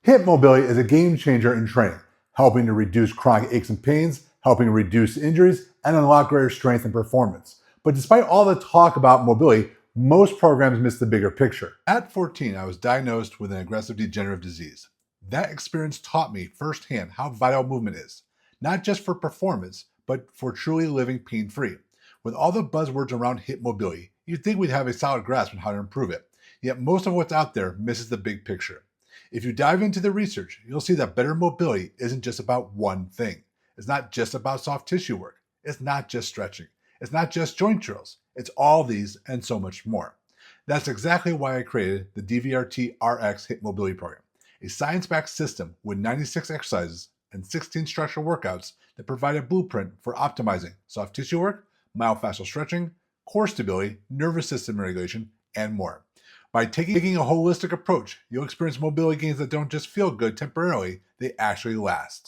Hip mobility is a game changer in training, helping to reduce chronic aches and pains, helping to reduce injuries, and unlock greater strength and performance. But despite all the talk about mobility, most programs miss the bigger picture. At 14, I was diagnosed with an aggressive degenerative disease. That experience taught me firsthand how vital movement is, not just for performance, but for truly living pain-free. With all the buzzwords around hip mobility, you'd think we'd have a solid grasp on how to improve it, yet most of what's out there misses the big picture. If you dive into the research, you'll see that better mobility isn't just about one thing. It's not just about soft tissue work. It's not just stretching. It's not just joint drills. It's all these and so much more. That's exactly why I created the DVRT RX Hip Mobility Program, a science-backed system with 96 exercises and 16 structural workouts that provide a blueprint for optimizing soft tissue work, myofascial stretching, core stability, nervous system regulation, and more. By taking a holistic approach, you'll experience mobility gains that don't just feel good temporarily, they actually last.